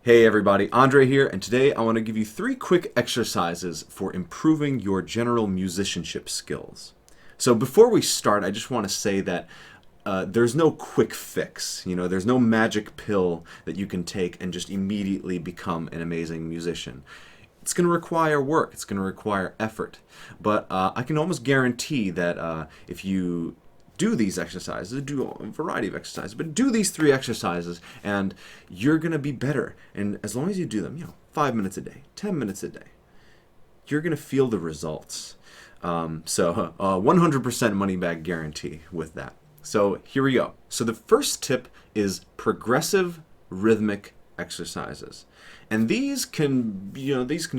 Hey everybody, Andre here, and today I want to give you 3 quick exercises for improving your general musicianship skills. So before we start, I just want to say that there's no quick fix. There's no magic pill that you can take and just immediately become an amazing musician. It's going to require work, it's going to require effort, but I can almost guarantee that if you do these exercises, do a variety of exercises, but do these 3 exercises and you're going to be better. And as long as you do them, 5 minutes a day, 10 minutes a day, you're going to feel the results. So 100% money back guarantee with that. So here we go. So the first tip is progressive rhythmic exercises. And these can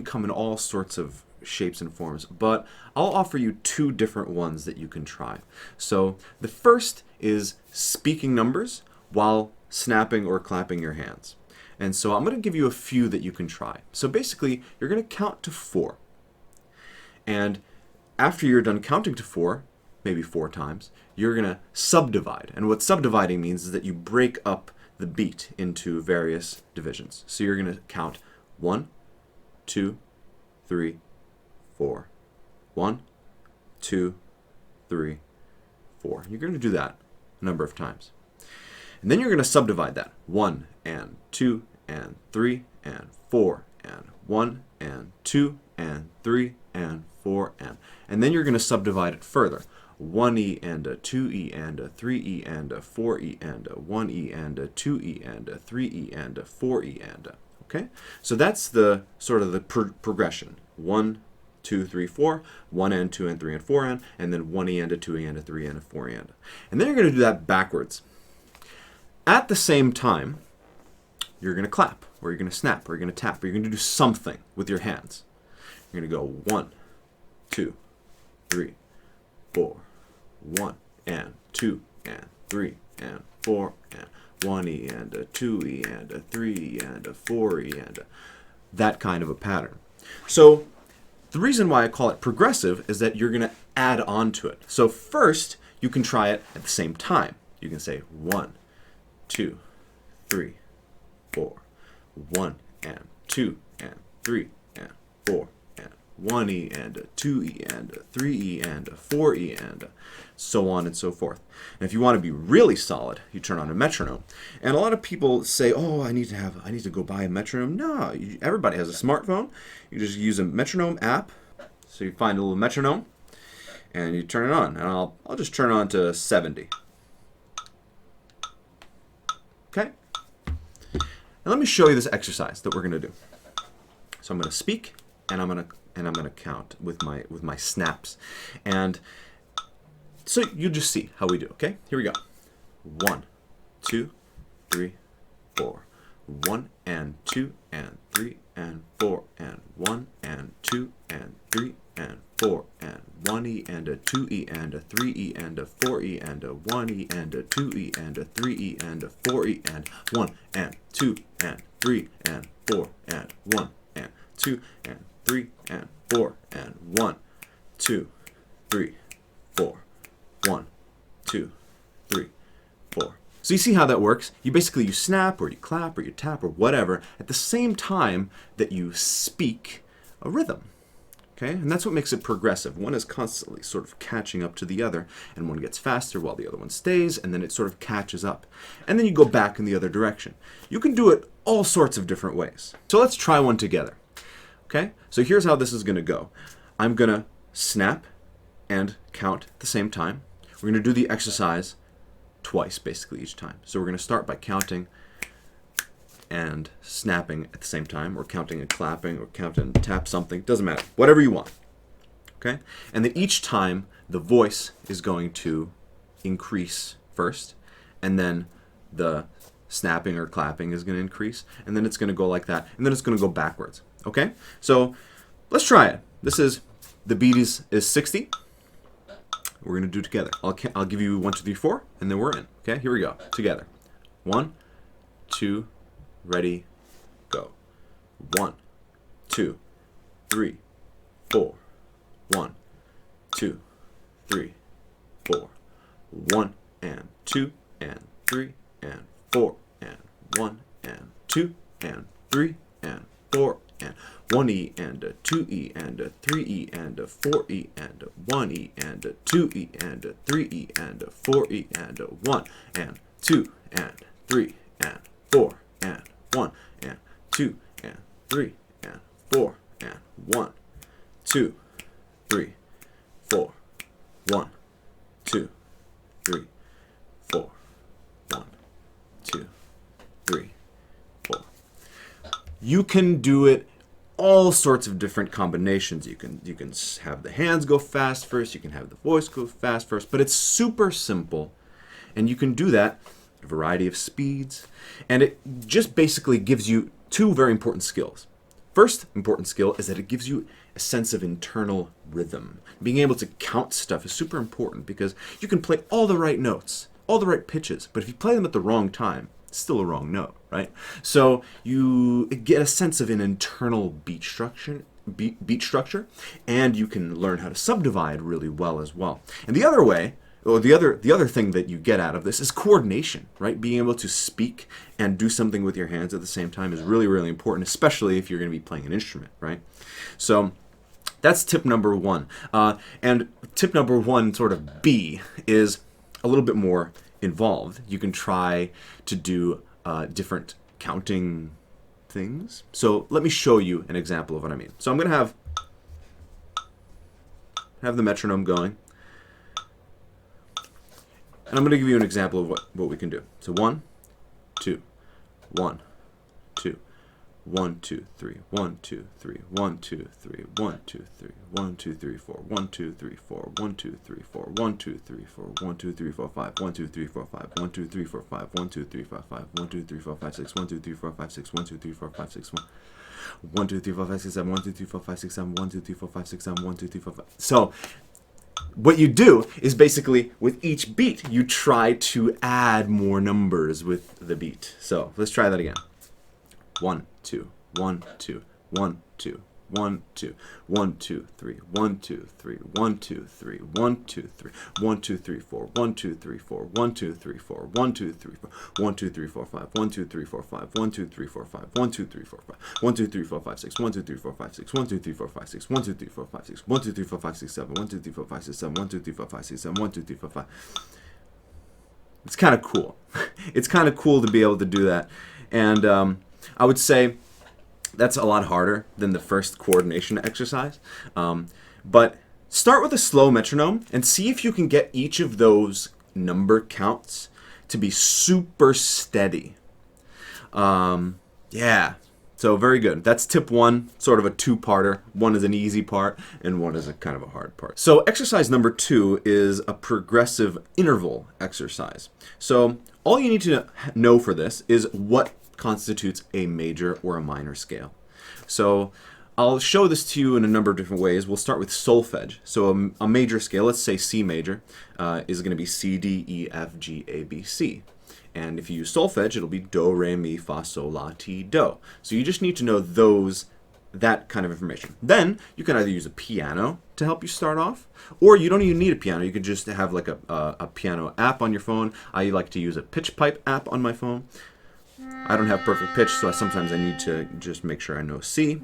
come in all sorts of shapes and forms, but I'll offer you 2 different ones that you can try. So the first is speaking numbers while snapping or clapping your hands. And so I'm going to give you a few that you can try. So basically, you're going to count to 4. And after you're done counting to 4, maybe 4 times, you're going to subdivide. And what subdividing means is that you break up the beat into various divisions. So you're going to count 1, 2, 3, 4. 1, 2, 3, 4. You're going to do that a number of times. And then you're going to subdivide that. 1 and 2 and 3 and 4 and 1 and 2 and 3 and 4 and then you're going to subdivide it further. 1E and a 2E and a 3E and a 4E and a 1E and a 2E and a 3E and a 4E and a. Okay? So that's the sort of the progression. 1, 2, 3, 4, 1 and 2 and 3 and 4 and then 1E and a 2E and a 3 and a 4 and then you're going to do that backwards. At the same time, you're going to clap, or you're going to snap, or you're going to tap, or you're going to do something with your hands. You're going to go 1, 2, 3, 4, 1 and 2 and 3 and 4 and 1E and a 2E and a 3E and a 4E and a, that kind of a pattern. So the reason why I call it progressive is that you're going to add on to it. So first, you can try it at the same time. You can say 1, 2, 3, 4, 1 and 2 and 3 and 4 and 1E and a 2E and a 3E and a 4E and a, so on and so forth. And if you want to be really solid, you turn on a metronome. And a lot of people say, "Oh, I need to go buy a metronome." No, everybody has a smartphone. You just use a metronome app. So you find a little metronome and you turn it on. And I'll just turn it on to 70. Okay? And let me show you this exercise that we're going to do. So I'm going to speak and I'm going to count with my snaps. And so you just see how we do, okay? Here we go. 1, 2, 3, 4. 1 and 2 and 3 and 4 and 1 and 2 and 3 and 4 and 1E and a 2E and a 3E and a 4E and a 1E and a 2E and a 3E and a 4E and 1 and 2 and 3 and 4 and 1 and 2 and 3 and 4 and 1, 2, 3, 4. 1, 2, 3, 4. So you see how that works? You snap or you clap or you tap or whatever at the same time that you speak a rhythm. Okay? And that's what makes it progressive. One is constantly sort of catching up to the other, and one gets faster while the other one stays, and then it sort of catches up. And then you go back in the other direction. You can do it all sorts of different ways. So let's try one together. Okay? So here's how this is going to go. I'm going to snap and count at the same time. We're going to do the exercise twice, basically, each time. So we're going to start by counting and snapping at the same time, or counting and clapping, or count and tap something. Doesn't matter. Whatever you want. Okay? And then each time, the voice is going to increase first, and then the snapping or clapping is going to increase, and then it's going to go like that, and then it's going to go backwards. Okay? So let's try it. The beat is 60. We're going to do it together. I'll give you 1, 2, 3, 4, and then we're in. Okay, here we go. Together. 1, 2, ready, go. 1, 2, 3, 4. 1, 2, 3, 4. 1 and 2 and 3 and 4 and 1 and 2 and 3 and 4 and 1E and a 2E and a 3E and a 4E and a 1E and a 2E and a 3E and a 4E and a 1 and 2 and 3 and 4 and 1 and 2 and 3 and 4 and 1, 2, 3, 4, 1, 2, 3, 4, 1, 2, 3, 4. You can do it all sorts of different combinations. You can have the hands go fast first, you can have the voice go fast first, but it's super simple, and you can do that a variety of speeds, and it just basically gives you two very important skills. First important skill is that it gives you a sense of internal rhythm. Being able to count stuff is super important because you can play all the right notes, all the right pitches, but if you play them at the wrong time, it's still a wrong note, right? So you get a sense of an internal beat structure, and you can learn how to subdivide really well as well. And the other way, or the other thing that you get out of this is coordination, right? Being able to speak and do something with your hands at the same time is really, really important, especially if you're going to be playing an instrument, right? So that's tip number one. And tip number one, sort of B, is a little bit more involved. You can try to do different counting things. So let me show you an example of what I mean. So I'm going to have the metronome going. And I'm going to give you an example of what we can do. So 1, 2, 1, 2, 1, 2, 3, 1, 2, 3, 1, 2, 3, 1, 2, 3, 1, 2, 3, 4, 1, 2, 3, 4, 1, 2, 3, 4, 1, 2, 3, 4, 1, 2, 3, 4, 5, 1, 2, 3, 4, 5, 1, 2, 3, 4, 5, 1, 2, 3, 4, 5, 1, 2, 3, 4, 5, 6, 1, 2, 3, 4, 5, 6, 1, 2, 3, 4, 5, 6, 1, 2, 3, 4, 5, 6, 7, 1, 2, 3, 4, 5, 6, 7, 1, 2, 3, 4, 5, 6, 7, 1, 2, 3, 4, 5. So what you do is basically with each beat, you try to add more numbers with the beat. So let's try that again. 1, 2, 1, 2, 1, 2, 1, 2, 1, 2, 3, 1, 2, 3, 1, 2, 3, 1, 2, 3, 1, 2, 3, 4, 1, 2, 3, 4, 1, 2, 3, 4, 1, 2, 3, 4, 1, 2, 3, 4, 5, 1, 2, 3, 4, 5, 1, 2, 3, 4, 5, 1, 2, 3, 4, 5, 1, 2, 3, 4, 5, 6, 1, 2, 3, 4, 5, 6, 1, 2, 3, 4, 5, 6, 1, 2, 3, 4, 5, 6, 1, 2, 3, 4, 5, 6, 7, 1, 2, 3, 4, 5, 6, 7, 1, 2, 3, 4, 5, 6, 7, 1, 2, 3, 4, 5. It's kind of cool. It's kind of cool to be able to do that. And I would say that's a lot harder than the first coordination exercise. But start with a slow metronome and see if you can get each of those number counts to be super steady. Yeah, so very good. That's tip one, sort of a two-parter. One is an easy part and one is a kind of a hard part. So exercise number 2 is a progressive interval exercise. So all you need to know for this is what constitutes a major or a minor scale. So I'll show this to you in a number of different ways. We'll start with solfege. So a major scale, let's say C major, is going to be C, D, E, F, G, A, B, C. And if you use solfege, it'll be do, re, mi, fa, sol, la, ti, do. So you just need to know that kind of information. Then you can either use a piano to help you start off, or you don't even need a piano. You could just have like a piano app on your phone. I like to use a pitch pipe app on my phone. I don't have perfect pitch, so sometimes I need to just make sure I know C.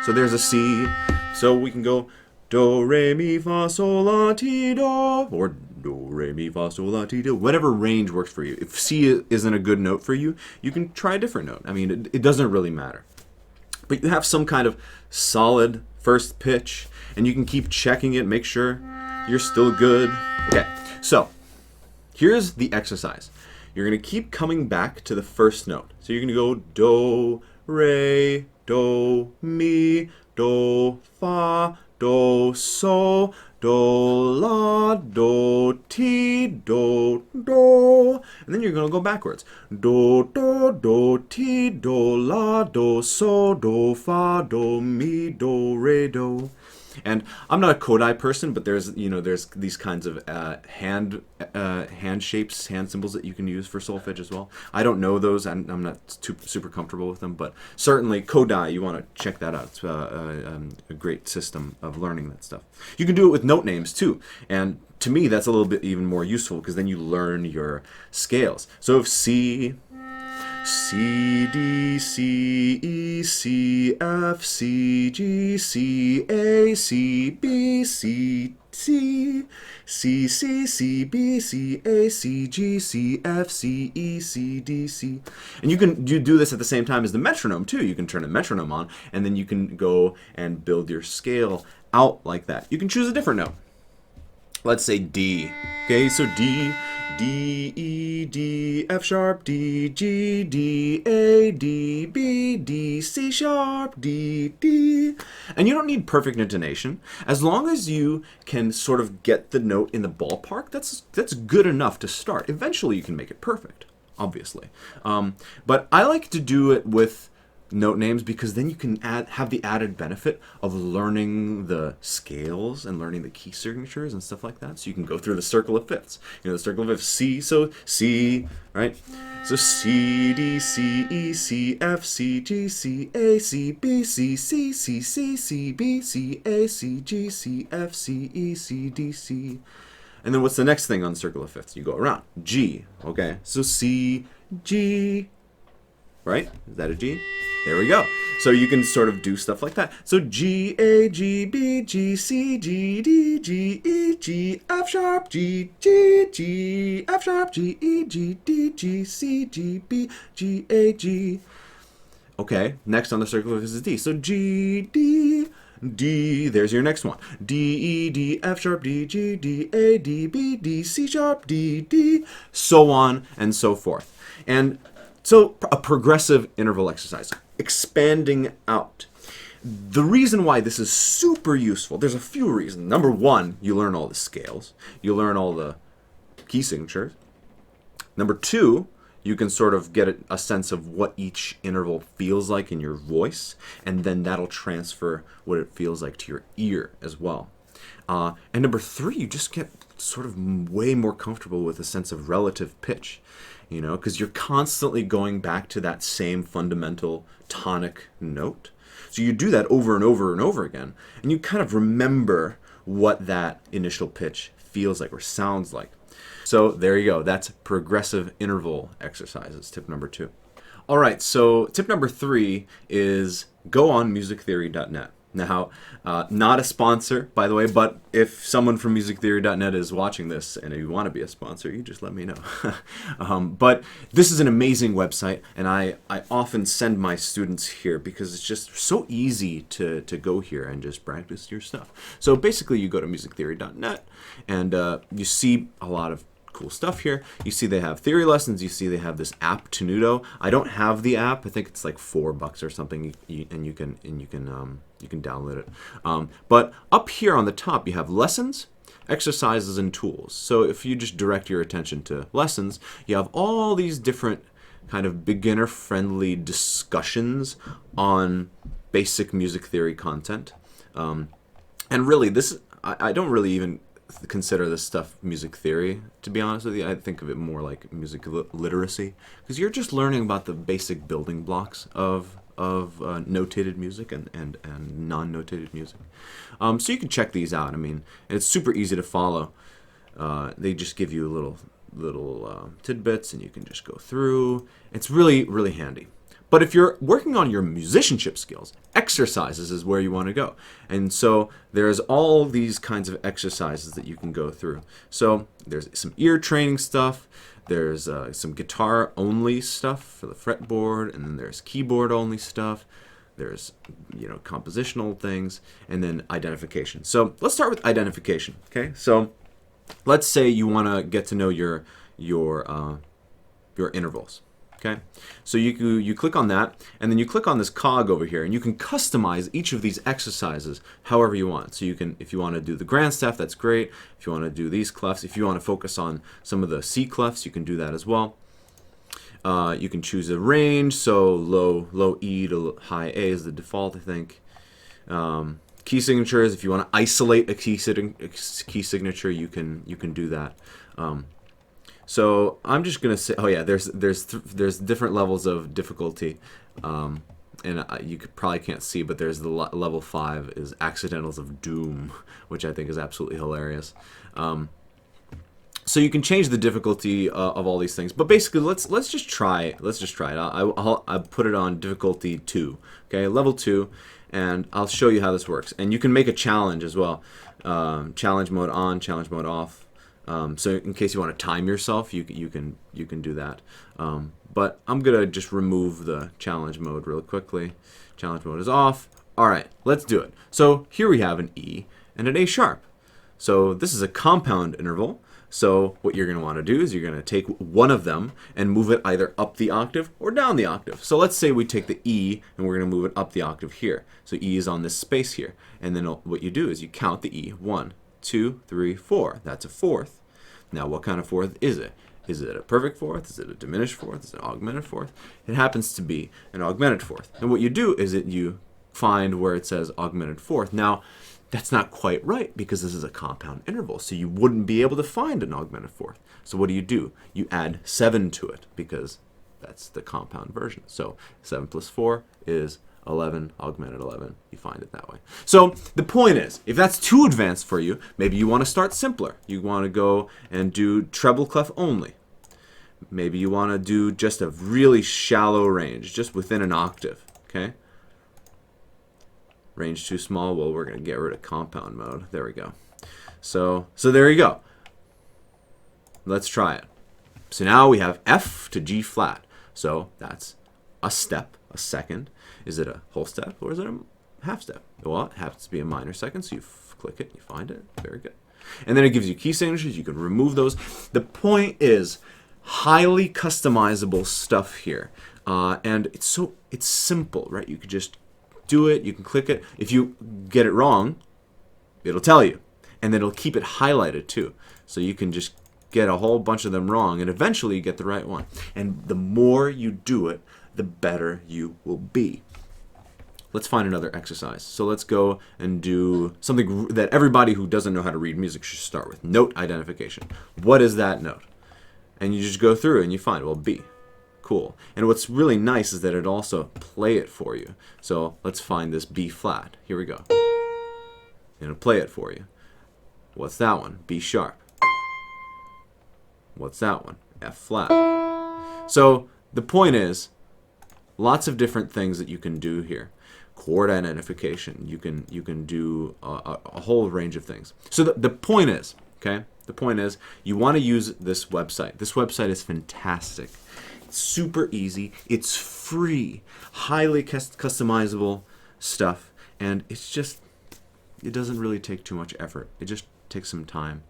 So there's a C. So we can go do, re, mi, fa, sol, la, ti, do, or do, re, mi, fa, sol, la, ti, do. Whatever range works for you. If C isn't a good note for you, you can try a different note. I mean, it doesn't really matter. But you have some kind of solid first pitch, and you can keep checking it, make sure you're still good. Okay, so here's the exercise. You're going to keep coming back to the first note. So you're going to go do, re, do, mi, do, fa, do, sol, do, la, do, ti, do, do. And then you're going to go backwards. Do, do, do, ti, do, la, do, sol, do, fa, do, mi, do, re, do. And I'm not a Kodai person, but there's these kinds of hand shapes, hand symbols that you can use for solfege as well. I don't know those. I'm not super comfortable with them, but certainly Kodai, you want to check that out. It's a great system of learning that stuff. You can do it with note names too, and to me that's a little bit even more useful because then you learn your scales. So if C, D, C, E, B, C, F, C, G, C, A, C, B, C, C, C, C, C, B, C, A, C, G, C, F, C, E, C, D, C. And you do this at the same time as the metronome too. You can turn a metronome on, and then you can go and build your scale out like that. You can choose a different note. Let's say D. Okay, so D, D, E, D, F sharp, D, G, D, A, D, B, D, C sharp, D, D. And you don't need perfect intonation. As long as you can sort of get the note in the ballpark, that's good enough to start. Eventually you can make it perfect, obviously. But I like to do it with note names because then you can have the added benefit of learning the scales and learning the key signatures and stuff like that. So you can go through the circle of fifths. You know, the circle of fifths, C, so C, right? So C, D, C, E, C, F, C, G, C, A, C, B, C, C, C, C, C, B, C, A, C, G, C, F, C, E, C, D, C. And then what's the next thing on the circle of fifths? You go around. G, okay? So C, G, right? Is that a G? There we go. So you can sort of do stuff like that. So G, A, G, B, G, C, G, D, G, E, G, F sharp, G, G, G, F sharp, G, E, G, D, G, C, G, B, G, A, G. Okay, next on the circle is D. So G, D, D, there's your next one. D, E, D, F sharp, D, G, D, A, D, B, D, C sharp, D, D, so on and so forth. And so a progressive interval exercise, expanding out. The reason why this is super useful, there's a few reasons. Number one, you learn all the scales. You learn all the key signatures. Number two, you can sort of get a sense of what each interval feels like in your voice, and then that'll transfer what it feels like to your ear as well. And number three, you just get sort of way more comfortable with a sense of relative pitch, you know, because you're constantly going back to that same fundamental tonic note. So you do that over and over and over again, and you kind of remember what that initial pitch feels like or sounds like. So there you go. That's progressive interval exercises, tip number 2. All right, so tip number 3 is go on musictheory.net. Now, not a sponsor, by the way, but if someone from musictheory.net is watching this and you want to be a sponsor, you just let me know. But this is an amazing website, and I often send my students here because it's just so easy to go here and just practice your stuff. So basically, you go to musictheory.net, and you see a lot of cool stuff here. You see they have theory lessons. You see they have this app, Tenuto. I don't have the app. I think it's like $4 or something, and you can download it. But up here on the top, you have lessons, exercises, and tools. So if you just direct your attention to lessons, you have all these different kind of beginner-friendly discussions on basic music theory content. And really, I don't really even consider this stuff music theory, to be honest with you. I think of it more like music literacy, because you're just learning about the basic building blocks of notated music and non-notated music. So you can check these out. I mean, it's super easy to follow. They just give you little tidbits, and you can just go through. It's really, really handy. But if you're working on your musicianship skills, exercises is where you want to go. And so there's all these kinds of exercises that you can go through. So there's some ear training stuff. There's some guitar-only stuff for the fretboard, and then there's keyboard-only stuff. There's, compositional things, and then identification. So let's start with identification. Okay, so let's say you want to get to know your intervals. Okay, so you click on that, and then you click on this cog over here, and you can customize each of these exercises however you want. So you can, if you want to do the grand staff, that's great. If you want to do these clefs, if you want to focus on some of the C clefs, you can do that as well. You can choose a range, so low E to high A is the default, I think. Key signatures, if you want to isolate a key signature, you can do that. So I'm just gonna say, there's different levels of difficulty, and you probably can't see, but there's the level 5 is Accidentals of Doom, which I think is absolutely hilarious. So you can change the difficulty of all these things, but basically let's just try. Let's just try it. I'll put it on difficulty 2, okay, level 2, and I'll show you how this works. And you can make a challenge as well. Challenge mode on, challenge mode off. So in case you want to time yourself, you can do that. But I'm gonna just remove the challenge mode real quickly. Challenge mode is off. All right, let's do it. So here we have an E and an A sharp. So this is a compound interval. So what you're going to want to do is you're going to take one of them and move it either up the octave or down the octave. So let's say we take the E and we're going to move it up the octave here. So E is on this space here. And then what you do is you count the E. 1, 2, 3, 4. That's a fourth. Now what kind of fourth is it? Is it a perfect fourth? Is it a diminished fourth? Is it an augmented fourth? It happens to be an augmented fourth. And what you do is that you find where it says augmented fourth. Now, that's not quite right because this is a compound interval, so you wouldn't be able to find an augmented fourth. So what do? You add 7 to it because that's the compound version. So 7 plus 4 is 11, augmented 11. You find it that way. So the point is, if that's too advanced for you, maybe you want to start simpler. You want to go and do treble clef only. Maybe you want to do just a really shallow range, just within an octave, okay? Range too small, well, we're going to get rid of compound mode. There we go. So there you go. Let's try it. So now we have F to G flat. So that's a step, a second. Is it a whole step or is it a half step? Well, it happens to be a minor second, so you click it, you find it. Very good. And then it gives you key signatures. You can remove those. The point is highly customizable stuff here. And it's simple, right? You could just do it, you can click it. If you get it wrong, it'll tell you. And then it'll keep it highlighted too. So you can just get a whole bunch of them wrong and eventually you get the right one. And the more you do it, the better you will be. Let's find another exercise. So let's go and do something that everybody who doesn't know how to read music should start with. Note identification. What is that note? And you just go through and you find, well, B. Cool. And what's really nice is that it also play it for you. So let's find this B flat. Here we go. And it'll play it for you. What's that one? B sharp. What's that one? F flat. So the point is, lots of different things that you can do here. Chord identification. You can do a whole range of things. So the point is, okay? The point is, you want to use this website. This website is fantastic. Super easy, it's free, highly customizable stuff, and it doesn't really take too much effort. It just takes some time.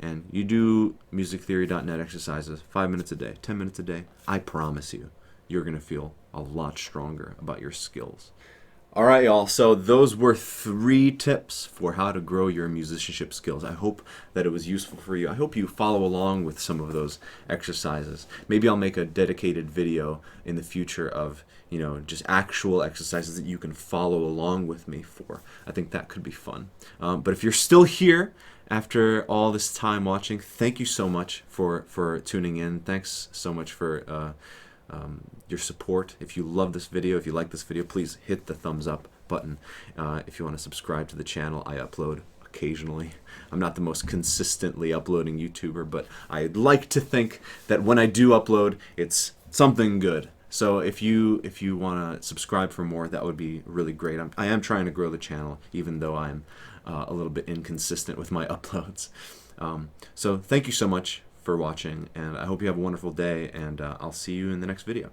And you do musictheory.net exercises 5 minutes a day, 10 minutes a day. I promise you, you're going to feel a lot stronger about your skills. All right, y'all. So those were 3 tips for how to grow your musicianship skills. I hope that it was useful for you. I hope you follow along with some of those exercises. Maybe I'll make a dedicated video in the future of, just actual exercises that you can follow along with me for. I think that could be fun. But if you're still here after all this time watching, thank you so much for tuning in. Thanks so much for your support. If you love this video, if you like this video, please hit the thumbs up button. If you want to subscribe to the channel, I upload occasionally. I'm not the most consistently uploading YouTuber, but I'd like to think that when I do upload, it's something good. So if you want to subscribe for more, that would be really great. I am trying to grow the channel, even though I'm a little bit inconsistent with my uploads. So thank you so much for watching, and I hope you have a wonderful day, and I'll see you in the next video.